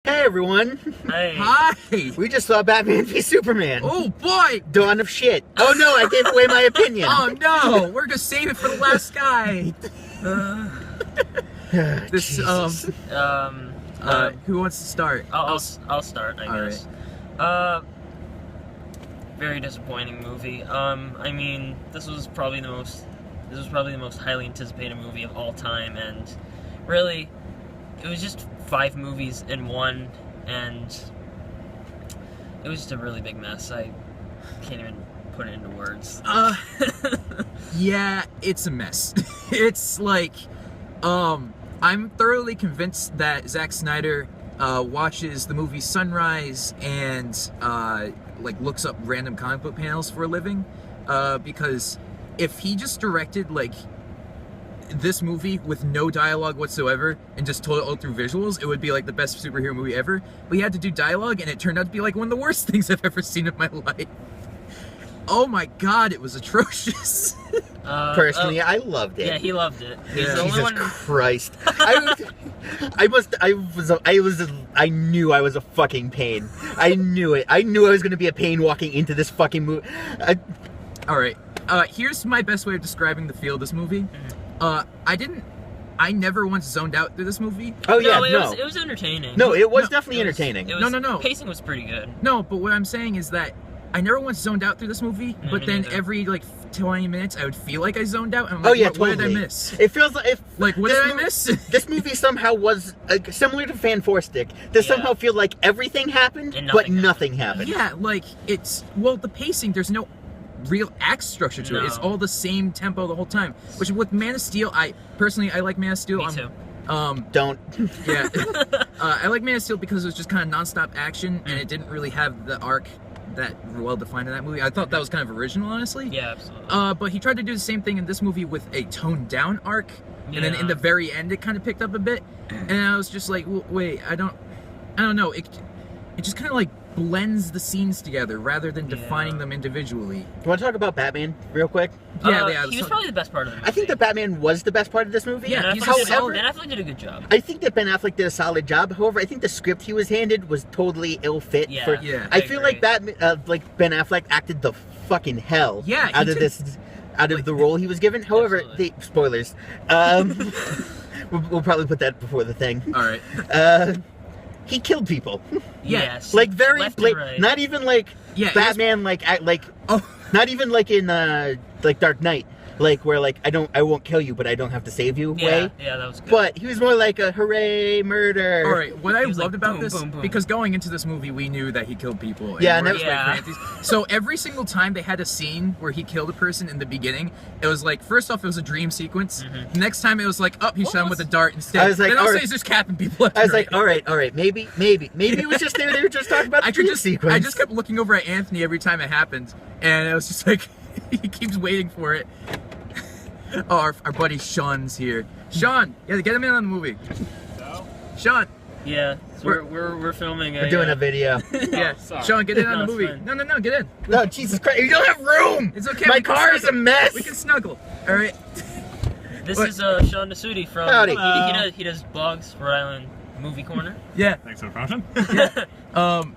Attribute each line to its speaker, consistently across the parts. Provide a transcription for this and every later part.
Speaker 1: Hey everyone!
Speaker 2: Hey.
Speaker 3: Hi!
Speaker 1: We just saw Batman v Superman.
Speaker 3: Oh boy!
Speaker 1: Dawn of shit. Oh no, I gave away my opinion.
Speaker 3: Oh no! We're gonna save it for the last guy. This
Speaker 1: Jesus.
Speaker 3: who wants to start?
Speaker 2: I'll start, I guess.
Speaker 3: Right.
Speaker 2: Very disappointing movie. I mean, this was probably the most highly anticipated movie of all time, and really, it was just 5 movies in one, and it was just a really big mess. I can't even put it into words.
Speaker 3: Yeah, it's a mess. It's like, I'm thoroughly convinced that Zack Snyder watches the movie Sunrise and looks up random comic book panels for a living, because if he just directed like this movie with no dialogue whatsoever and just told it all through visuals, it would be like the best superhero movie ever. But he had to do dialogue, and it turned out to be like one of the worst things I've ever seen in my life. Oh my god, it was atrocious.
Speaker 1: Personally, I loved it.
Speaker 2: Yeah, he loved it. He's
Speaker 3: Yeah.
Speaker 2: the only
Speaker 1: Jesus
Speaker 2: one.
Speaker 1: Christ! I knew I was a fucking pain. I knew it. I knew I was gonna be a pain walking into this fucking movie.
Speaker 3: All right. Here's my best way of describing the feel of this movie. I never once zoned out through this movie.
Speaker 1: Oh yeah,
Speaker 2: It was entertaining.
Speaker 1: No, it was
Speaker 3: No,
Speaker 1: definitely entertaining.
Speaker 3: No.
Speaker 2: Pacing was pretty good.
Speaker 3: No, but what I'm saying is that I never once zoned out through this movie,
Speaker 2: No,
Speaker 3: but
Speaker 2: me
Speaker 3: then
Speaker 2: neither.
Speaker 3: every 20 minutes I would feel like I zoned out, and I'm
Speaker 1: Oh
Speaker 3: like,
Speaker 1: yeah,
Speaker 3: what
Speaker 1: totally.
Speaker 3: did I miss?
Speaker 1: It feels like
Speaker 3: Like, what
Speaker 1: this
Speaker 3: did I
Speaker 1: movie-
Speaker 3: miss?
Speaker 1: This movie somehow was similar to Fan 4 Stick. To somehow feel like everything happened,
Speaker 2: And
Speaker 1: but
Speaker 2: nothing
Speaker 1: nothing happened.
Speaker 3: Yeah, like, the pacing, there's no real act structure to it.
Speaker 2: No.
Speaker 3: It's all the same tempo the whole time. Which with Man of Steel, I like Man of Steel.
Speaker 2: Me too.
Speaker 1: Don't.
Speaker 3: Yeah. I like Man of Steel because it was just kind of nonstop action, and it didn't really have the arc that well defined in that movie. I thought that was kind of original, honestly.
Speaker 2: Yeah, absolutely.
Speaker 3: But he tried to do the same thing in this movie with a toned down arc, and then in the very end it kind of picked up a bit, and I was just like, wait, I don't know. It just kind of like blends the scenes together rather than defining them individually.
Speaker 1: You want to talk about Batman real quick?
Speaker 3: Yeah.
Speaker 2: He was probably the best part of the movie.
Speaker 1: I think that Batman was the best part of this movie.
Speaker 3: Yeah,
Speaker 2: Ben
Speaker 3: he's
Speaker 2: Affleck
Speaker 1: However,
Speaker 2: did a good job.
Speaker 1: I think that Ben Affleck did a solid job. However, I think the script he was handed was totally ill fit.
Speaker 2: Yeah,
Speaker 1: for,
Speaker 3: yeah,
Speaker 1: I
Speaker 2: I
Speaker 1: feel
Speaker 2: agree.
Speaker 1: like Ben Affleck acted the fucking hell
Speaker 3: Yeah,
Speaker 1: out
Speaker 3: he
Speaker 1: of
Speaker 3: did.
Speaker 1: out of the role he was given. However,
Speaker 2: Absolutely.
Speaker 1: spoilers. We'll probably put that before the thing.
Speaker 3: All right.
Speaker 1: He killed people.
Speaker 3: Yeah,
Speaker 2: Yes.
Speaker 1: Like very
Speaker 2: Left and
Speaker 1: like
Speaker 2: right.
Speaker 1: not even like
Speaker 3: Yeah,
Speaker 1: Batman
Speaker 3: Oh.
Speaker 1: not even like in like Dark Knight, like where like I won't kill you but I don't have to save you way.
Speaker 2: Yeah, that was good.
Speaker 1: But he was more like a hooray murder.
Speaker 3: All right, what I
Speaker 2: He was
Speaker 3: loved
Speaker 2: like,
Speaker 3: about
Speaker 2: boom,
Speaker 3: this,
Speaker 2: boom, boom.
Speaker 3: because going into this movie, we knew that he killed people. And
Speaker 1: Yeah,
Speaker 3: we're
Speaker 1: and
Speaker 3: just
Speaker 2: yeah.
Speaker 3: waiting for Anthony's- So every single time they had a scene where he killed a person in the beginning, it was like, first off, it was a dream sequence. The next time it was like, he shot him with a dart instead.
Speaker 1: I was like,
Speaker 3: then also
Speaker 1: all right.
Speaker 3: he's just capping people left
Speaker 1: I was
Speaker 3: and
Speaker 1: like, all right, maybe it was just they were just talking about the dream sequence.
Speaker 3: I just kept looking over at Anthony every time it happened, and it was just like, he keeps waiting for it. Oh, our buddy Sean's here. Sean, yeah, get him in on the movie. Sean,
Speaker 2: Yeah, so we're filming
Speaker 1: We're doing a video.
Speaker 3: yeah,
Speaker 4: sorry.
Speaker 3: Sean, get in on
Speaker 2: No,
Speaker 3: the
Speaker 2: it's
Speaker 3: movie.
Speaker 2: fine.
Speaker 3: No, get in.
Speaker 1: No, Jesus Christ, you don't have room.
Speaker 3: It's okay.
Speaker 1: My
Speaker 3: we can
Speaker 1: car is a
Speaker 3: snuggle.
Speaker 1: mess.
Speaker 3: We can snuggle. All right.
Speaker 2: This
Speaker 3: What?
Speaker 2: is Sean Nasuti from.
Speaker 1: Howdy.
Speaker 2: He does blogs for Rhode Island Movie Corner.
Speaker 3: Yeah.
Speaker 4: Thanks for the question.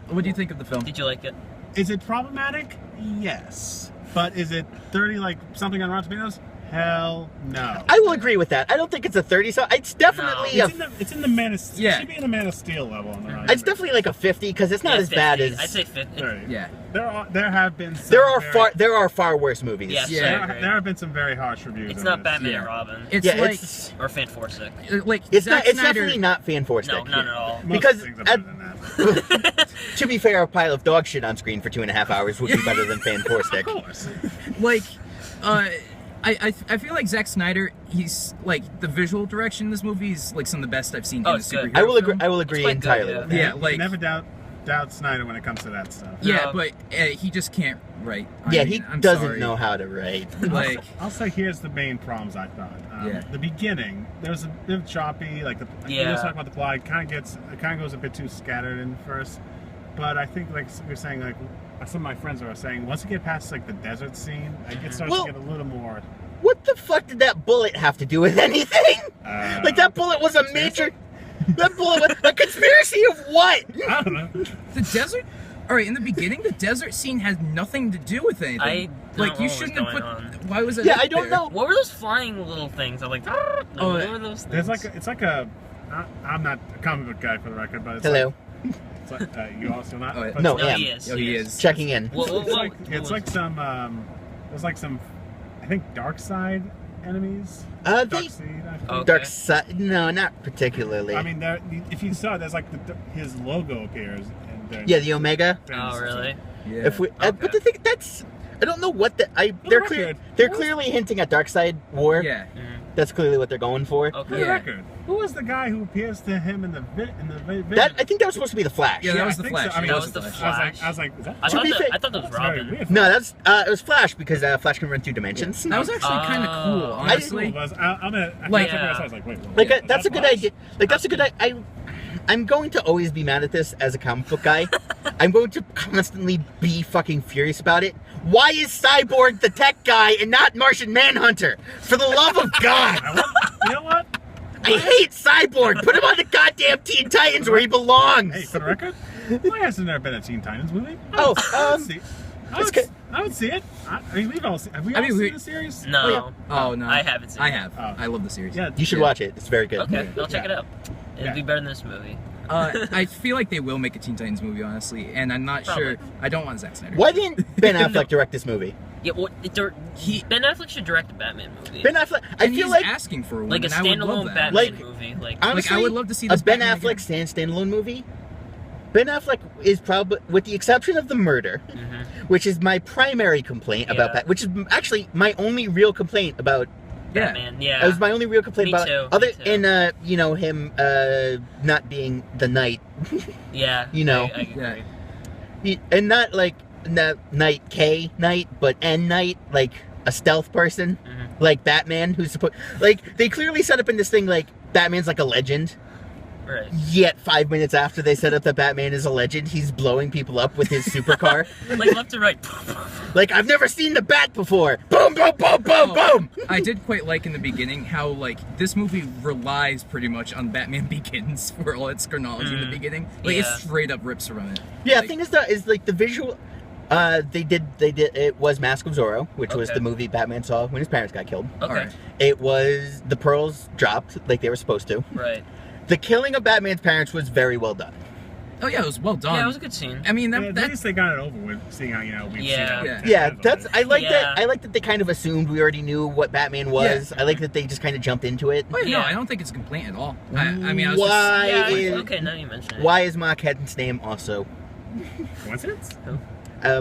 Speaker 3: What do you think of the film?
Speaker 2: Did you like it?
Speaker 4: Is it problematic? Yes. But is it 30 like something on Rotten Tomatoes? Hell no.
Speaker 1: I will agree with that. I don't think it's a 30. So it's definitely
Speaker 4: It's in the Man of Steel.
Speaker 3: Yeah.
Speaker 4: It should be in the Man of Steel level on the Rotten
Speaker 1: it's definitely like a 50 because it's not
Speaker 2: Yeah,
Speaker 1: as bad
Speaker 2: 50.
Speaker 1: as
Speaker 2: I'd say 50.
Speaker 4: 30.
Speaker 3: Yeah.
Speaker 4: There have been some
Speaker 1: there are far worse movies.
Speaker 2: Yes,
Speaker 3: Yeah.
Speaker 2: I
Speaker 4: there,
Speaker 2: agree.
Speaker 4: there have been some very harsh reviews.
Speaker 2: It's
Speaker 4: on
Speaker 2: not
Speaker 4: this.
Speaker 2: Batman
Speaker 3: Yeah.
Speaker 2: and Robin.
Speaker 3: It's
Speaker 1: Yeah,
Speaker 3: like,
Speaker 2: Or Fan 4 Sick.
Speaker 1: It's
Speaker 3: Zack
Speaker 1: not. It's
Speaker 3: Snyder,
Speaker 1: definitely not Fan 4 Stick.
Speaker 2: No, not at all.
Speaker 4: Most
Speaker 1: because
Speaker 4: things are better than that.
Speaker 1: To be fair, a pile of dog shit on screen for 2.5 hours would be better than Fan 4 Stick.
Speaker 4: Of course.
Speaker 3: like, I feel like Zack Snyder. He's like the visual direction in this movie is like some of the best I've seen
Speaker 2: Oh,
Speaker 3: in a
Speaker 2: it's good.
Speaker 3: superhero
Speaker 1: I will agree.
Speaker 3: film.
Speaker 1: I will agree
Speaker 2: quite good,
Speaker 1: entirely
Speaker 2: yeah.
Speaker 1: with that.
Speaker 3: Yeah,
Speaker 4: You
Speaker 3: like
Speaker 4: never doubt Snyder when it comes to that stuff.
Speaker 3: yeah,
Speaker 2: No.
Speaker 3: but he just can't write.
Speaker 1: Yeah,
Speaker 3: I'm
Speaker 1: doesn't
Speaker 3: sorry.
Speaker 1: know how to write.
Speaker 3: Like,
Speaker 4: I'll say here's the main problems I thought.
Speaker 3: Yeah.
Speaker 4: The beginning, there was a bit of choppy, like you
Speaker 2: Yeah.
Speaker 4: were talking about the plot, it kind of goes a bit too scattered in first. But I think like we were saying, like some of my friends were saying, once you get past like the desert scene, it starts
Speaker 1: Well-
Speaker 4: to get a little more.
Speaker 1: What the fuck did that bullet have to do with anything? Like that bullet was a
Speaker 4: seriously?
Speaker 1: major. A conspiracy of what?
Speaker 4: I don't know.
Speaker 3: The desert. All right, in the beginning, the desert scene has nothing to do with anything.
Speaker 2: I don't
Speaker 3: like
Speaker 2: know
Speaker 3: you
Speaker 2: what
Speaker 3: shouldn't
Speaker 2: was
Speaker 3: have put.
Speaker 2: going on.
Speaker 3: Why was it?
Speaker 1: Yeah,
Speaker 3: up
Speaker 1: I don't
Speaker 3: there?
Speaker 1: know.
Speaker 2: What were those flying little things? I'm like,
Speaker 3: Oh,
Speaker 2: what were those things?
Speaker 4: There's like it's like a. I'm not a comic book guy for the record, but it's
Speaker 1: Hello.
Speaker 4: Like, it's like you also not.
Speaker 3: Oh, yeah.
Speaker 4: but
Speaker 1: No,
Speaker 4: it's
Speaker 1: am.
Speaker 2: he is.
Speaker 3: Oh, he is.
Speaker 1: Checking in.
Speaker 4: It's like some. There's like some. I think dark side enemies.
Speaker 1: They
Speaker 4: Dark Seed, I think.
Speaker 2: Okay.
Speaker 1: Dark Side. No, not particularly.
Speaker 4: I mean, if you saw, there's like his logo appears. And
Speaker 1: yeah, the Omega.
Speaker 2: Oh, really?
Speaker 3: Yeah.
Speaker 1: If we,
Speaker 2: Okay.
Speaker 1: but the thing that's, I don't know what they're clearly hinting at Dark Side War.
Speaker 3: Yeah.
Speaker 2: Mhm.
Speaker 1: That's clearly what they're going for.
Speaker 4: For
Speaker 2: Okay.
Speaker 4: the
Speaker 3: Yeah.
Speaker 4: record, who was the guy who appears to him in the video?
Speaker 1: That I think that was supposed to be the Flash.
Speaker 3: Yeah, that was the
Speaker 4: I think
Speaker 3: Flash.
Speaker 4: so. I mean,
Speaker 2: That
Speaker 3: That
Speaker 2: was the
Speaker 3: was the
Speaker 2: Flash.
Speaker 4: I was like, is that?
Speaker 2: I
Speaker 1: To
Speaker 2: thought,
Speaker 1: be
Speaker 2: that,
Speaker 1: fair-
Speaker 2: I thought that was
Speaker 4: That's very
Speaker 2: Robin.
Speaker 4: weird.
Speaker 1: No, that's it was Flash because Flash can run through dimensions.
Speaker 3: That was actually kind of cool,
Speaker 2: Oh.
Speaker 3: honestly.
Speaker 4: I
Speaker 3: Like-
Speaker 4: like, I was like, wait,
Speaker 1: Like
Speaker 4: wait,
Speaker 1: that's a good
Speaker 4: Flash?
Speaker 1: idea. Like that's a good idea. I'm going to always be mad at this as a comic book guy. I'm going to constantly be fucking furious about it. Why is Cyborg the tech guy and not Martian Manhunter? For the love of God!
Speaker 4: You know what?
Speaker 1: I hate Cyborg! Put him on the goddamn Teen Titans where he belongs!
Speaker 4: Hey, for the record, why hasn't there been a Teen Titans movie?
Speaker 1: Oh,
Speaker 4: I would see.
Speaker 1: it's good.
Speaker 4: I would see it. I mean, we've all seen. Have we all seen the series?
Speaker 2: No.
Speaker 3: Oh no,
Speaker 2: I haven't seen
Speaker 3: I
Speaker 2: it.
Speaker 3: have.
Speaker 4: Oh.
Speaker 3: I love the series.
Speaker 4: Yeah.
Speaker 1: You should
Speaker 3: Yeah.
Speaker 1: watch it. It's very good.
Speaker 2: Okay, I'll check
Speaker 4: Yeah.
Speaker 2: it out. It'll
Speaker 4: Yeah.
Speaker 2: be better than this movie.
Speaker 3: I feel like they will make a Teen Titans movie, honestly, and I'm not sure.
Speaker 2: Probably.
Speaker 3: I don't want Zack Snyder.
Speaker 1: Why didn't Ben Affleck direct this movie?
Speaker 2: Yeah,
Speaker 3: He-
Speaker 2: Ben Affleck should direct a Batman movie.
Speaker 1: Ben Affleck, I
Speaker 3: And
Speaker 1: feel
Speaker 3: he's
Speaker 1: like
Speaker 3: asking for one,
Speaker 2: like a
Speaker 3: and I would love
Speaker 2: standalone
Speaker 3: that.
Speaker 2: Batman
Speaker 1: Like,
Speaker 2: movie. Like,
Speaker 1: honestly,
Speaker 3: I would love to see
Speaker 1: a
Speaker 3: this
Speaker 1: Ben
Speaker 3: Batman
Speaker 1: Affleck
Speaker 3: again.
Speaker 1: standalone movie. Ben Affleck is probably, with the exception of the murder,
Speaker 2: mhm.
Speaker 1: which is my primary complaint about
Speaker 2: Yeah.
Speaker 1: that, which is actually my only real complaint about.
Speaker 3: Yeah.
Speaker 2: Batman, yeah.
Speaker 1: That was my only real complaint
Speaker 2: Me
Speaker 1: about
Speaker 2: too,
Speaker 1: other
Speaker 2: me too.
Speaker 1: in you know him not being the knight,
Speaker 2: Yeah.
Speaker 1: you know.
Speaker 2: I agree.
Speaker 1: And not like Knight K Knight, but N Knight, like a stealth person,
Speaker 2: Mhm.
Speaker 1: like Batman, who's supposed like they clearly set up in this thing like Batman's like a legend.
Speaker 2: Right.
Speaker 1: Yet 5 minutes after they set up that Batman is a legend, he's blowing people up with his supercar.
Speaker 2: Like left to right.
Speaker 1: Like I've never seen the Bat before. Boom, boom, boom, boom, boom.
Speaker 3: I did quite like in the beginning how like this movie relies pretty much on Batman Begins for all its chronology in the beginning. Like it
Speaker 2: Yeah.
Speaker 3: straight up rips from it.
Speaker 1: Yeah,
Speaker 3: Like,
Speaker 1: the thing is like the visual. They did it was Mask of Zorro, which was
Speaker 2: Okay.
Speaker 1: the movie Batman saw when his parents got killed.
Speaker 2: Okay.
Speaker 3: Alright.
Speaker 1: It was the pearls dropped like they were supposed to.
Speaker 2: Right.
Speaker 1: The killing of Batman's parents was very well done.
Speaker 3: Oh yeah, it was well done.
Speaker 2: Yeah, it was a good scene.
Speaker 3: I mean
Speaker 4: At
Speaker 3: that
Speaker 4: least they got it over with, seeing how we've
Speaker 2: Yeah.
Speaker 4: seen
Speaker 3: Yeah.
Speaker 4: it.
Speaker 1: Yeah, that's I like
Speaker 2: Yeah.
Speaker 1: that. I like that they kind of assumed we already knew what Batman was. I like that they just kind of jumped into it.
Speaker 3: Oh, yeah,
Speaker 2: Yeah.
Speaker 3: no, I don't think it's a complaint at all. I mean, I was
Speaker 1: Why
Speaker 2: Yeah,
Speaker 1: is
Speaker 2: okay, now you mention it.
Speaker 1: why is Ma Kent's name also
Speaker 4: Coincidence?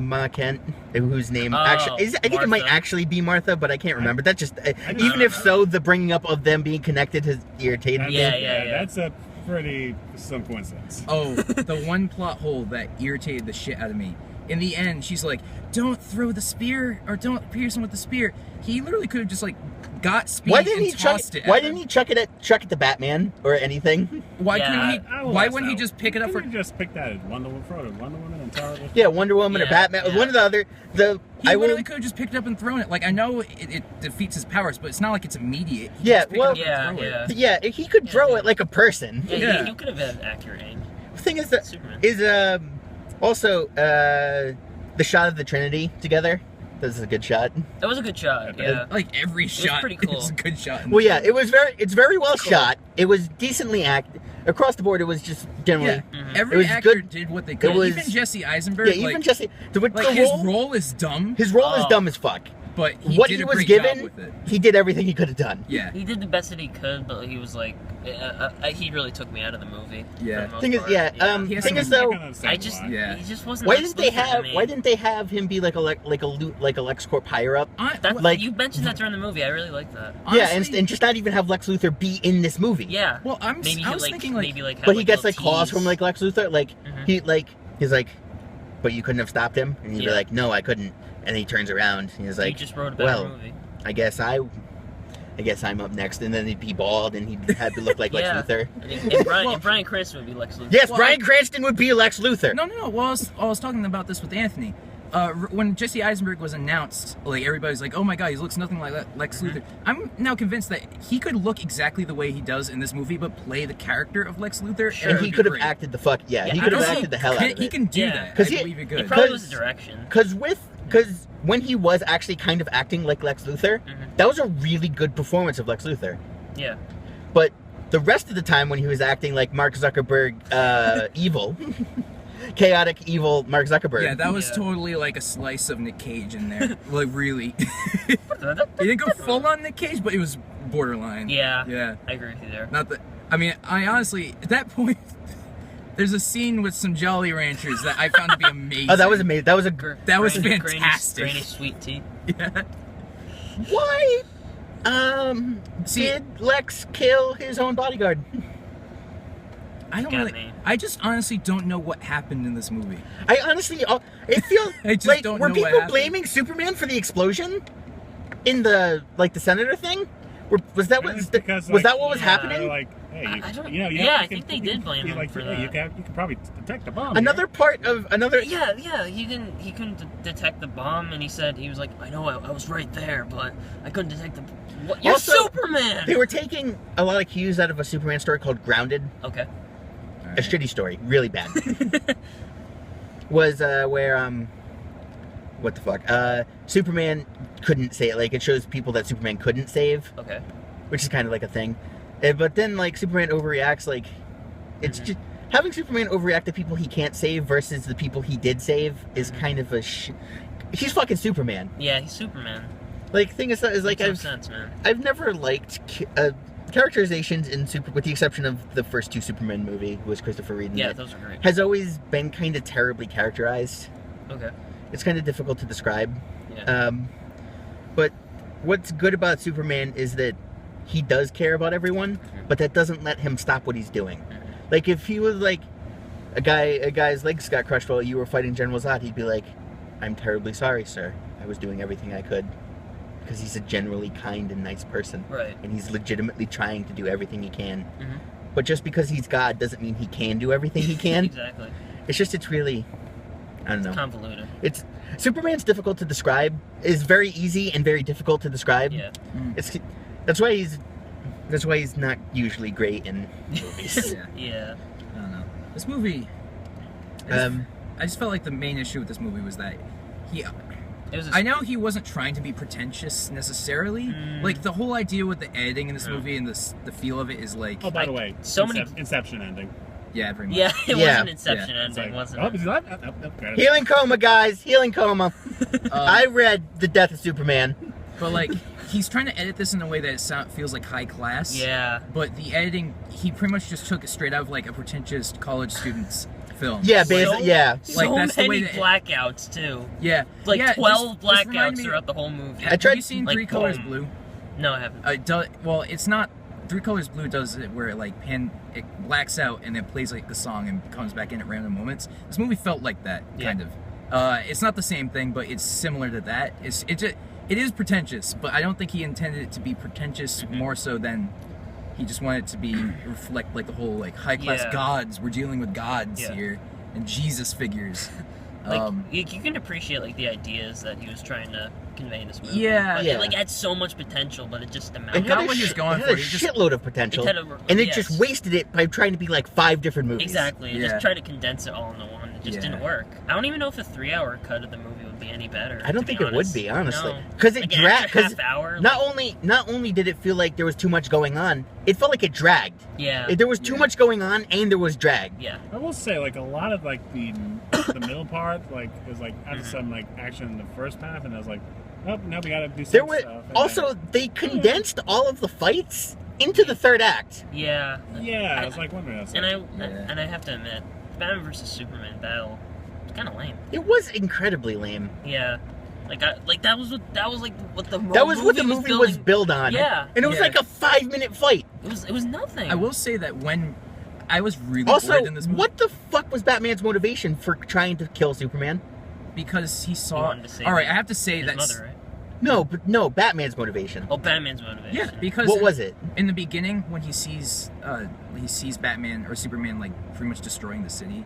Speaker 1: Ma Kent, whose name
Speaker 2: Oh,
Speaker 1: actually is? I think it might
Speaker 2: Martha.
Speaker 1: actually be Martha, but I can't remember. That just
Speaker 4: I
Speaker 1: even
Speaker 4: don't
Speaker 1: if
Speaker 4: know.
Speaker 1: so, the bringing up of them being connected has irritated me.
Speaker 2: Yeah.
Speaker 4: That's a pretty some coincidence.
Speaker 3: Oh, the one plot hole that irritated the shit out of me. In the end, she's like, "Don't throw the spear, or don't pierce him with the spear." He literally could have just like got speed
Speaker 1: Why didn't
Speaker 3: and
Speaker 1: he chuck
Speaker 3: tossed it?
Speaker 1: Why
Speaker 3: at
Speaker 1: didn't
Speaker 3: her.
Speaker 1: he chuck it to Batman or anything?
Speaker 3: Why
Speaker 2: Yeah,
Speaker 3: couldn't he?
Speaker 4: I will
Speaker 3: Why
Speaker 4: ask
Speaker 3: wouldn't he
Speaker 4: that.
Speaker 3: just pick it up for?
Speaker 4: Couldn't you just pick that at Wonder Woman and tell her?
Speaker 1: Yeah, Wonder Woman or
Speaker 2: Yeah,
Speaker 1: Batman,
Speaker 2: yeah.
Speaker 1: one or the other.
Speaker 3: He
Speaker 1: I
Speaker 3: literally
Speaker 1: will.
Speaker 3: could have just picked it up and thrown it. Like I know it defeats his powers, but it's not like it's immediate. He
Speaker 1: Yeah,
Speaker 3: just picked it
Speaker 1: well-
Speaker 3: up and
Speaker 2: Yeah,
Speaker 3: throw it.
Speaker 2: yeah.
Speaker 1: Yeah, he could
Speaker 2: Yeah,
Speaker 1: throw
Speaker 2: yeah.
Speaker 1: it like a person.
Speaker 2: Yeah,
Speaker 3: Yeah.
Speaker 2: you could have had accurate aim.
Speaker 1: The thing is that
Speaker 2: Superman.
Speaker 1: is also the shot of the Trinity together. This is a good shot.
Speaker 2: That was a good shot. Yeah.
Speaker 3: Like every shot
Speaker 2: pretty cool.
Speaker 3: is a good shot.
Speaker 1: Well, yeah, it's very well
Speaker 2: Cool.
Speaker 1: shot. It was decently acted across the board. It was just generally.
Speaker 3: Yeah,
Speaker 2: Mhm.
Speaker 1: It
Speaker 3: every
Speaker 1: was
Speaker 3: actor
Speaker 1: good.
Speaker 3: did what they could.
Speaker 1: was-
Speaker 3: Even Jesse Eisenberg,
Speaker 1: Yeah, even
Speaker 3: like,
Speaker 1: Jesse. The
Speaker 3: his
Speaker 1: role,
Speaker 3: role is dumb,
Speaker 1: his role is
Speaker 2: Oh.
Speaker 1: dumb as fuck.
Speaker 3: but he
Speaker 1: What
Speaker 3: did
Speaker 1: he
Speaker 3: a
Speaker 1: was
Speaker 3: great
Speaker 1: given,
Speaker 3: job with it.
Speaker 1: he did everything he could have done.
Speaker 3: Yeah,
Speaker 2: He did the best that he could, but he was like, he really took me out of the movie.
Speaker 3: Yeah.
Speaker 2: For the most
Speaker 1: Thing is,
Speaker 2: part.
Speaker 1: yeah,
Speaker 3: He has
Speaker 1: thing
Speaker 3: some-
Speaker 1: is though,
Speaker 2: I just,
Speaker 3: Yeah.
Speaker 2: he just wasn't.
Speaker 1: why
Speaker 2: Lex
Speaker 1: didn't they
Speaker 2: Luthor to
Speaker 1: have
Speaker 2: me.
Speaker 1: why didn't they have him be like a LexCorp higher up?
Speaker 2: That,
Speaker 1: like-
Speaker 2: you mentioned that during the movie. I really like that.
Speaker 1: Yeah,
Speaker 3: honestly,
Speaker 1: and just not even have Lex Luthor be in this movie.
Speaker 2: Yeah.
Speaker 3: Well, I was thinking like,
Speaker 2: maybe like. have,
Speaker 1: But he
Speaker 2: like,
Speaker 1: gets
Speaker 2: little
Speaker 1: like calls
Speaker 2: tease.
Speaker 1: from like Lex Luthor, like
Speaker 2: Mhm.
Speaker 1: he's like, but you couldn't have stopped him, and he'd be
Speaker 2: Yeah.
Speaker 1: like, no, I couldn't, and he turns around, and he's
Speaker 2: He
Speaker 1: like,
Speaker 2: just wrote a better
Speaker 1: well,
Speaker 2: movie.
Speaker 1: I guess I'm up next, and then he'd be bald, and he'd have to look like
Speaker 2: Yeah.
Speaker 1: Lex Luthor.
Speaker 2: And Brian Cranston would be Lex Luthor.
Speaker 1: Yes,
Speaker 3: Well,
Speaker 1: Bryan Cranston would be Lex Luthor.
Speaker 3: no. Well, I was talking about this with Anthony. when Jesse Eisenberg was announced, like everybody's like, "Oh my god, he looks nothing like Lex Luthor." I'm now convinced that he could look exactly the way he does in this movie, but play the character of Lex Luthor.
Speaker 1: And he could have acted the fuck. Yeah, he could have acted the hell out of it.
Speaker 3: He can do
Speaker 2: Yeah.
Speaker 3: that.
Speaker 1: 'Cause
Speaker 3: I
Speaker 1: he-
Speaker 3: believe he
Speaker 2: It
Speaker 3: could.
Speaker 2: probably was the direction.
Speaker 1: Because when he was actually kind of acting like Lex Luthor, that was a really good performance of Lex Luthor.
Speaker 2: Yeah.
Speaker 1: But the rest of the time when he was acting like Mark Zuckerberg, evil, chaotic, evil Mark Zuckerberg.
Speaker 3: Yeah, that was
Speaker 2: Yeah.
Speaker 3: totally like a slice of Nick Cage in there. Like, really. He didn't go full on Nick Cage, but it was borderline.
Speaker 2: Yeah.
Speaker 3: Yeah.
Speaker 2: I agree with you there.
Speaker 3: Not that. I mean, I honestly, at that point, there's a scene with some Jolly Ranchers that I found to be amazing.
Speaker 1: Oh, that was amazing. That was a
Speaker 3: That was
Speaker 2: Grainy-
Speaker 3: fantastic.
Speaker 2: Grainy sweet tea.
Speaker 3: Yeah.
Speaker 1: why?
Speaker 3: See-
Speaker 1: Did Lex kill his own bodyguard?
Speaker 3: I don't
Speaker 2: Got
Speaker 3: really.
Speaker 2: me.
Speaker 3: I just honestly don't know what happened in this movie.
Speaker 1: I honestly, it feels
Speaker 3: I just
Speaker 1: like
Speaker 3: don't
Speaker 1: were
Speaker 3: know what
Speaker 1: people
Speaker 3: happened.
Speaker 1: blaming Superman for the explosion in the senator thing? Was that what
Speaker 4: It's because,
Speaker 1: was
Speaker 4: like,
Speaker 1: that what was
Speaker 2: yeah,
Speaker 4: They're
Speaker 1: happening?
Speaker 4: like, hey,
Speaker 2: I don't-
Speaker 4: you know,
Speaker 2: yeah, I
Speaker 4: you
Speaker 2: think
Speaker 4: can-
Speaker 2: they
Speaker 4: you
Speaker 2: did
Speaker 4: can-
Speaker 2: blame
Speaker 4: you're
Speaker 2: him
Speaker 4: like,
Speaker 2: for
Speaker 4: hey,
Speaker 2: that.
Speaker 4: you can probably detect the bomb.
Speaker 1: Another part of another.
Speaker 2: Yeah, he couldn't detect the bomb, and he was like, I know, I was right there, but I couldn't detect the. What? You're
Speaker 1: Also,
Speaker 2: Superman.
Speaker 1: They were taking a lot of cues out of a Superman story called Grounded,
Speaker 2: Okay.
Speaker 1: a shitty story, really bad. Was where what the fuck? Superman couldn't save. Like it shows people that Superman couldn't save,
Speaker 2: Okay.
Speaker 1: which is kind of like a thing. But then like Superman overreacts. Like it's just having Superman overreact to people he can't save versus the people he did save is kind of a. He's fucking Superman.
Speaker 2: Yeah, he's Superman.
Speaker 1: Like thing is like
Speaker 2: Makes no sense, man.
Speaker 1: I've never liked characterizations in Super, with the exception of the first two Superman movie, who was Christopher Reeve.
Speaker 2: Yeah, those are great.
Speaker 1: Has always been kind of terribly characterized.
Speaker 2: Okay.
Speaker 1: It's kind of difficult to describe.
Speaker 2: Yeah.
Speaker 1: But what's good about Superman is that he does care about everyone, but that doesn't let him stop what he's doing. Like if he was like a guy's legs got crushed while you were fighting General Zod, he'd be like, "I'm terribly sorry, sir. I was doing everything I could." Because he's a generally kind and nice person.
Speaker 2: Right.
Speaker 1: And he's legitimately trying to do everything he can.
Speaker 2: Mhm.
Speaker 1: But just because he's God doesn't mean he can do everything he can.
Speaker 2: Exactly.
Speaker 1: It's really, I don't know.
Speaker 2: Convoluted.
Speaker 1: It's Superman's difficult to describe. Is very easy and very difficult to describe.
Speaker 2: Yeah.
Speaker 1: That's why he's not usually great in movies.
Speaker 3: Yeah.
Speaker 2: Yeah.
Speaker 3: I don't know. This movie. I just felt like the main issue with this movie was that he.
Speaker 2: It was.
Speaker 3: I know he wasn't trying to be pretentious necessarily. Like the whole idea with the editing in this movie and the feel of it is like.
Speaker 4: Oh, by the
Speaker 2: like,
Speaker 4: way,
Speaker 2: so many-
Speaker 4: Inception ending.
Speaker 3: Yeah, pretty much.
Speaker 2: Yeah, it
Speaker 1: Yeah.
Speaker 2: was an Inception
Speaker 3: Yeah.
Speaker 4: It's
Speaker 2: ending,
Speaker 4: like,
Speaker 2: wasn't
Speaker 4: oh,
Speaker 2: it?
Speaker 4: is he alive? Credits.
Speaker 1: Healing coma, guys. Healing coma. I read The Death of Superman.
Speaker 3: But like, he's trying to edit this in a way that it feels like high class.
Speaker 2: Yeah.
Speaker 3: But the editing, he pretty much just took it straight out of like a pretentious college student's film.
Speaker 1: Yeah, basically. Yeah.
Speaker 3: Like,
Speaker 2: So
Speaker 3: that's the way
Speaker 2: many
Speaker 3: that
Speaker 2: blackouts too.
Speaker 3: Yeah.
Speaker 2: Like
Speaker 3: yeah,
Speaker 2: 12
Speaker 3: this reminded
Speaker 2: blackouts
Speaker 3: me-
Speaker 2: throughout the whole movie.
Speaker 1: I
Speaker 3: Have
Speaker 1: tried-
Speaker 3: you seen
Speaker 2: like,
Speaker 3: Three Colors
Speaker 2: boom.
Speaker 3: Blue?
Speaker 2: No, I haven't.
Speaker 3: Well, it's not. Three Colors Blue does it where it like it blacks out and then plays like the song and comes back in at random moments. This movie felt like that kind of. It's not the same thing, but it's similar to that. It is pretentious, but I don't think he intended it to be pretentious more so than he just wanted it to be reflect like the whole like high class
Speaker 2: Yeah.
Speaker 3: gods. We're dealing with gods
Speaker 2: Yeah.
Speaker 3: here and Jesus figures.
Speaker 2: Like you can appreciate like the ideas that he was trying to convey in this movie.
Speaker 3: Yeah.
Speaker 2: But
Speaker 1: Yeah.
Speaker 2: it like had so much potential, but it just
Speaker 1: It
Speaker 2: amounted.
Speaker 3: got
Speaker 1: had a
Speaker 3: what he was going
Speaker 1: it
Speaker 3: for.
Speaker 1: had a
Speaker 3: He just-
Speaker 1: shitload of potential,
Speaker 2: It had
Speaker 1: and it
Speaker 2: yes.
Speaker 1: just wasted it by trying to be like 5 different movies.
Speaker 2: Exactly. It
Speaker 3: Yeah.
Speaker 2: just tried to condense it all into one. It just
Speaker 3: Yeah.
Speaker 2: didn't work. I don't even know if a 3-hour cut of the movie would be any better.
Speaker 1: I don't
Speaker 2: to be
Speaker 1: think it would
Speaker 2: honest.
Speaker 1: be, honestly,
Speaker 2: No.
Speaker 1: because it
Speaker 2: Like an
Speaker 1: dragged.
Speaker 2: extra
Speaker 1: Because
Speaker 2: half hour.
Speaker 1: not only did it feel like there was too much going on, it felt like it dragged.
Speaker 2: Yeah.
Speaker 1: There was too much going on, and there was drag.
Speaker 2: Yeah.
Speaker 4: I will say, like, a lot of, like, the middle part, like, was, like, after some, like, action in the first half, and I was like, oh, now we gotta do some
Speaker 1: There were
Speaker 4: stuff. And
Speaker 1: also they condensed all of the fights into the third act.
Speaker 2: Yeah.
Speaker 4: then, yeah, I was like wondering. I was
Speaker 2: And
Speaker 4: like,
Speaker 2: I have to admit, Batman vs Superman battle was kind of lame.
Speaker 1: It was incredibly lame.
Speaker 2: Yeah. That was what the
Speaker 1: That was what the movie was
Speaker 2: building.
Speaker 1: built on.
Speaker 2: Yeah.
Speaker 1: And it was
Speaker 3: Yeah.
Speaker 1: like a 5-minute fight.
Speaker 2: It was nothing.
Speaker 3: I will say that when I was really
Speaker 1: Also,
Speaker 3: bored in this movie
Speaker 1: what the fuck was Batman's motivation for trying to kill Superman?
Speaker 3: because he
Speaker 2: He
Speaker 3: saw.
Speaker 2: wanted to save
Speaker 3: All right, I have to say
Speaker 2: his
Speaker 3: that.
Speaker 2: mother, right?
Speaker 1: No, Batman's motivation.
Speaker 2: Oh, Batman's motivation.
Speaker 3: Yeah, because
Speaker 1: What was it?
Speaker 3: in the beginning when he sees Batman or Superman like pretty much destroying the city,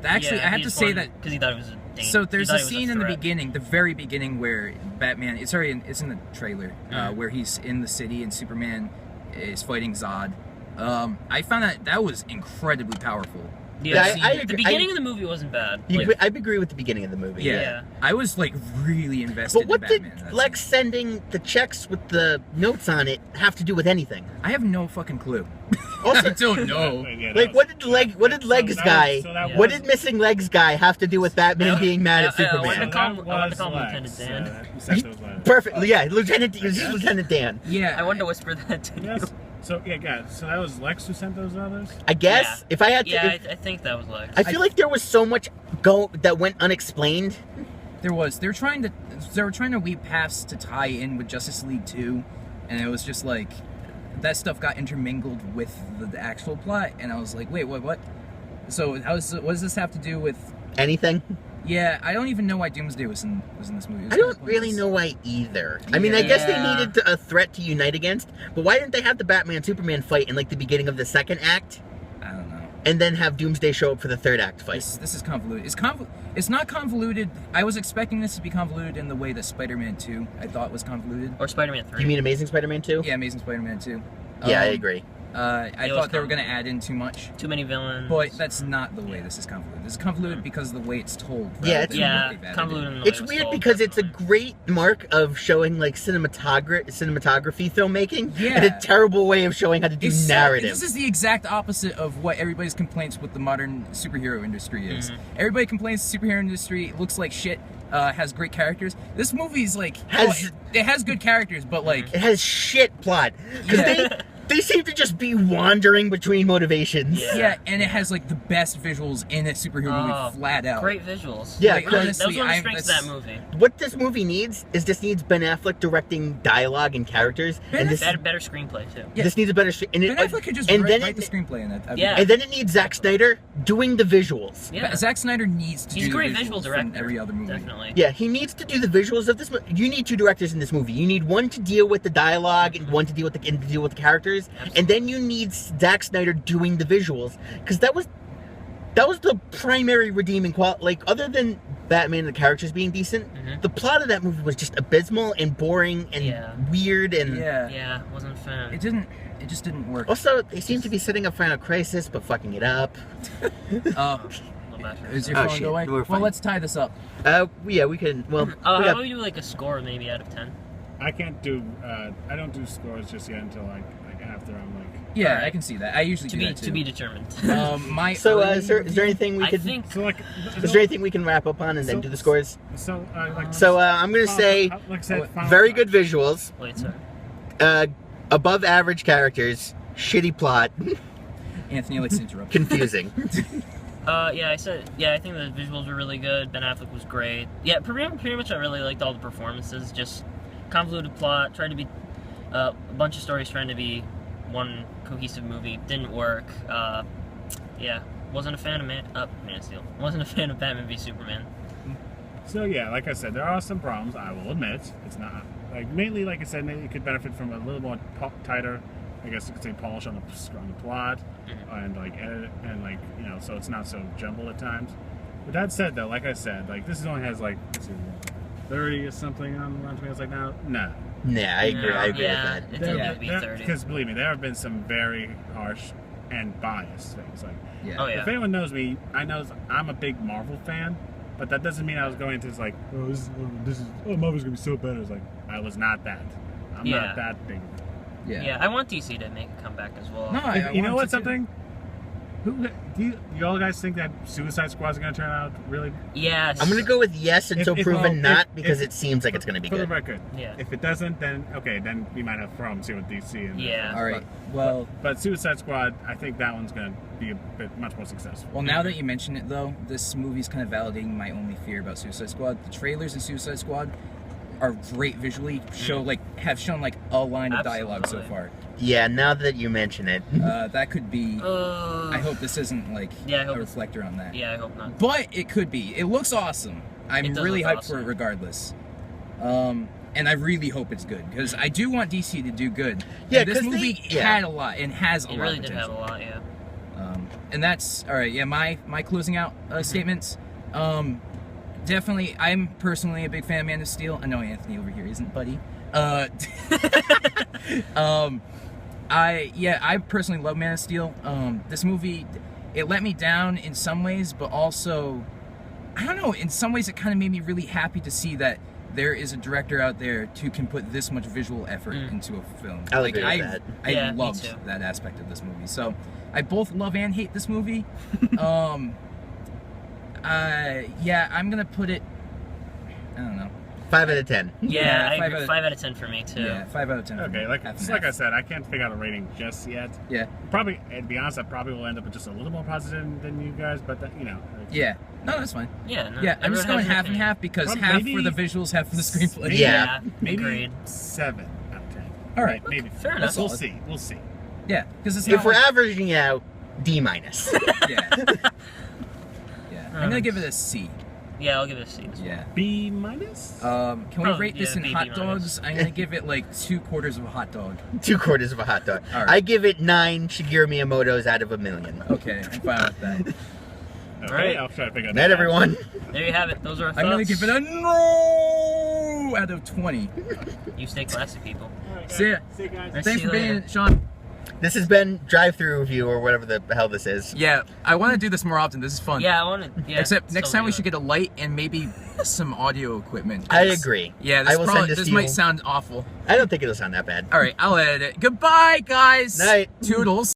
Speaker 3: Actually, I have to say that.
Speaker 2: because he thought it was a danger.
Speaker 3: So there's a scene in the beginning, the very beginning, where Batman. It's in the trailer, where he's in the city and Superman is fighting Zod. I found that was incredibly powerful.
Speaker 2: Yeah,
Speaker 1: I
Speaker 2: the
Speaker 1: agree.
Speaker 2: beginning of the movie wasn't bad.
Speaker 1: I agree with the beginning of the movie.
Speaker 3: Yeah. I was like really invested.
Speaker 1: But what
Speaker 3: in
Speaker 1: did
Speaker 3: Batman.
Speaker 1: Lex sending the checks with the notes on it have to do with anything?
Speaker 3: I have no fucking clue.
Speaker 1: Also,
Speaker 3: I don't know.
Speaker 1: like, what did Legs guy? What did missing Legs guy have to do with Batman being mad at
Speaker 2: I wanted
Speaker 1: Superman?
Speaker 2: to call him Lieutenant Dan.
Speaker 1: Perfectly, yeah, Lieutenant Dan.
Speaker 3: Yeah.
Speaker 2: I wanted to whisper that to you.
Speaker 4: Yes. So yeah, guys. So that was Lex who sent those others.
Speaker 1: I guess if I had to,
Speaker 2: Yeah, I think that was Lex.
Speaker 1: I feel like there was so much that went unexplained.
Speaker 3: There was. They were trying to weave paths to tie in with Justice League 2, and it was just like that stuff got intermingled with the actual plot, and I was like, wait, what? So what does this have to do with
Speaker 1: Anything?
Speaker 3: Yeah, I don't even know why Doomsday was in this movie.
Speaker 1: I don't really know why either. I mean, I guess they needed a threat to unite against, but why didn't they have the Batman-Superman fight in, like, the beginning of the second act?
Speaker 3: I don't know.
Speaker 1: And then have Doomsday show up for the third act fight?
Speaker 3: This is convoluted. It's not convoluted. I was expecting this to be convoluted in the way that Spider-Man 2, I thought, was convoluted.
Speaker 2: Or Spider-Man 3.
Speaker 1: You mean Amazing Spider-Man 2?
Speaker 3: Yeah, Amazing Spider-Man 2.
Speaker 1: Yeah, I agree.
Speaker 3: I thought they were going to add in too much.
Speaker 2: Too many villains.
Speaker 3: But that's not the way this is convoluted. This is convoluted because of the way it's told.
Speaker 1: Yeah,
Speaker 2: convoluted in the way
Speaker 1: It's weird because it's a great mark of showing, like, cinematography filmmaking, and a terrible way of showing how to do narrative.
Speaker 3: This is the exact opposite of what everybody's complaints with the modern superhero industry is. Everybody complains the superhero industry looks like shit, has great characters. This movie's like, it has good characters, but like...
Speaker 1: It has shit plot. Because they seem to just be wandering between motivations.
Speaker 3: Yeah, and it has like the best visuals in a superhero movie, flat out.
Speaker 2: Great visuals.
Speaker 1: Yeah,
Speaker 3: like,
Speaker 2: that
Speaker 3: honestly,
Speaker 2: was one of the strengths of that movie.
Speaker 1: What this movie needs is Ben Affleck directing dialogue and characters, and this
Speaker 2: better screenplay too.
Speaker 3: Yeah.
Speaker 1: This needs a better.
Speaker 3: Ben Affleck could just write the screenplay in that.
Speaker 1: And then it needs Zack Snyder doing the visuals.
Speaker 2: Yeah.
Speaker 3: Zack Snyder needs to.
Speaker 2: He's
Speaker 3: do
Speaker 2: a great
Speaker 3: the
Speaker 2: visual director.
Speaker 3: from every other movie.
Speaker 2: Definitely.
Speaker 1: Yeah, he needs to do the visuals of this movie. You need two directors in this movie. You need one to deal with the dialogue and one to deal with the characters, and then you need Zack Snyder doing the visuals, because that was the primary redeeming quality. Like, other than Batman and the characters being decent, the plot of that movie was just abysmal and boring and weird and
Speaker 2: wasn't a fan.
Speaker 3: It just didn't work.
Speaker 1: Also, they seem to be setting up Final Crisis but fucking it up.
Speaker 3: Is your phone going? Well, let's tie this up.
Speaker 1: Yeah, we can. Well,
Speaker 2: how about we do like a score maybe out of 10?
Speaker 4: I can't do. I don't do scores just yet until like after I'm like.
Speaker 3: Yeah, I can see that. I usually do that too.
Speaker 2: To be determined.
Speaker 1: Is there anything we could? Is there anything we can wrap up on and then do the scores? I'm gonna say, very good visuals.
Speaker 2: Wait, sorry.
Speaker 1: Above average characters, shitty plot.
Speaker 3: Anthony likes to interrupt.
Speaker 1: Confusing.
Speaker 2: I think the visuals were really good. Ben Affleck was great. Yeah, pretty much I really liked all the performances. Just convoluted plot, tried to be a bunch of stories trying to be one cohesive movie. Didn't work. Wasn't a fan of Man of Steel. Wasn't a fan of Batman v Superman.
Speaker 4: So yeah, like I said, there are some problems. I will admit, it's not like mainly like I said, maybe it could benefit from a little more tighter, I guess you could say, polish on the plot, and like edit and like so it's not so jumbled at times. With that said, though, like I said, like this only has like 30 or something on Rotten Tomatoes like now. Nah.
Speaker 1: Nah, I agree. I agree with that.
Speaker 2: It doesn't need to be 30.
Speaker 4: Because believe me, there have been some very harsh and biased things. Like, if anyone knows me, I know I'm a big Marvel fan, but that doesn't mean I was going into like, Marvel's gonna be so bad. It's like I was not that. I'm not that big.
Speaker 2: Yeah, I want DC to make a comeback as well.
Speaker 3: No,
Speaker 4: you know what? Something. Do you all guys think that Suicide Squad is going to turn out really?
Speaker 2: Yes.
Speaker 1: I'm going to go with yes until proven not, because it seems like it's going to be good.
Speaker 4: For the record,
Speaker 2: yeah.
Speaker 4: If it doesn't, then okay, then we might have problems here with DC. And
Speaker 3: all right. Well,
Speaker 4: but Suicide Squad, I think that one's going to be much more successful.
Speaker 3: Well, now that you mention it, though, this movie's kind of validating my only fear about Suicide Squad. The trailers in Suicide Squad are great visually. Have shown like a line of dialogue so far.
Speaker 1: Yeah, now that you mention it.
Speaker 3: That could be... I hope this isn't, like, a reflector on that.
Speaker 2: Yeah, I hope not.
Speaker 3: But it could be. It looks awesome. I'm really hyped for it regardless. And I really hope it's good, because I do want DC to do good.
Speaker 1: Yeah,
Speaker 3: this movie had a lot, and has a lot of potential.
Speaker 2: It really did have a lot, yeah.
Speaker 3: and that's all right. Yeah, my closing out statements. Definitely, I'm personally a big fan of Man of Steel. I know Anthony over here isn't, buddy. I personally love Man of Steel. This movie, it let me down in some ways, but also, I don't know, in some ways it kind of made me really happy to see that there is a director out there who can put this much visual effort into a film.
Speaker 1: I'll agree with that.
Speaker 3: I loved that aspect of this movie. So I both love and hate this movie. I'm gonna put it, I don't know.
Speaker 1: 5 out of 10.
Speaker 2: Yeah, I agree. 5 out of 10 for me too.
Speaker 3: Yeah, 5 out of 10.
Speaker 4: Okay, like I said, I can't figure out a rating just yet.
Speaker 3: Yeah.
Speaker 4: Probably, to be honest, I probably will end up with just a little more positive than you guys, but that,
Speaker 3: Yeah. No, that's fine.
Speaker 2: Yeah. No,
Speaker 3: Yeah, I'm just going
Speaker 2: everyone has
Speaker 3: half
Speaker 2: their
Speaker 3: and half because
Speaker 4: Probably
Speaker 3: half
Speaker 4: maybe-
Speaker 3: for the visuals, half for the screenplay.
Speaker 1: Yeah.
Speaker 4: maybe
Speaker 2: Agreed.
Speaker 4: 7 out of 10.
Speaker 3: All right.
Speaker 4: Maybe.
Speaker 2: Fair enough.
Speaker 4: We'll
Speaker 3: Solid.
Speaker 4: see.
Speaker 3: Yeah, because it's
Speaker 1: If
Speaker 3: not
Speaker 1: we're
Speaker 3: like-
Speaker 1: averaging out, D minus.
Speaker 3: Yeah. Yeah. I'm gonna give it a C.
Speaker 2: Yeah, I'll give it a C.
Speaker 3: Yeah.
Speaker 4: B minus?
Speaker 3: Can we
Speaker 2: Probably,
Speaker 3: rate this
Speaker 2: yeah,
Speaker 3: in
Speaker 2: B
Speaker 3: hot
Speaker 2: minus.
Speaker 3: dogs? I'm gonna give it like 2/4 of a hot dog.
Speaker 1: 2/4 of a hot dog.
Speaker 3: All right.
Speaker 1: I give it 9 Shigeru Miyamoto's out of a million.
Speaker 3: Okay, I'm fine with that.
Speaker 4: Okay,
Speaker 2: Alright.
Speaker 4: I'll try to figure out.
Speaker 1: Night, everyone.
Speaker 2: There you have it. Those are our thoughts.
Speaker 3: I'm gonna give it a no out of 20.
Speaker 2: You stay classy, people.
Speaker 3: See ya.
Speaker 4: See you guys.
Speaker 2: Nice
Speaker 3: Thanks
Speaker 2: see
Speaker 3: for
Speaker 2: you
Speaker 3: being
Speaker 2: later.
Speaker 3: Sean.
Speaker 1: This has been Drive-Thru Review, or whatever the hell this is.
Speaker 3: Yeah, I want to do this more often. This is fun.
Speaker 2: Yeah, I want to. Yeah,
Speaker 3: Except next
Speaker 2: totally
Speaker 3: time we
Speaker 2: do
Speaker 3: should
Speaker 2: it.
Speaker 3: get a light and maybe some audio equipment.
Speaker 1: I agree.
Speaker 3: Yeah,
Speaker 1: I will send this
Speaker 3: this
Speaker 1: to
Speaker 3: might
Speaker 1: you.
Speaker 3: sound awful.
Speaker 1: I don't think it'll sound that bad.
Speaker 3: All right, I'll edit it. Goodbye, guys.
Speaker 1: Night.
Speaker 3: Toodles.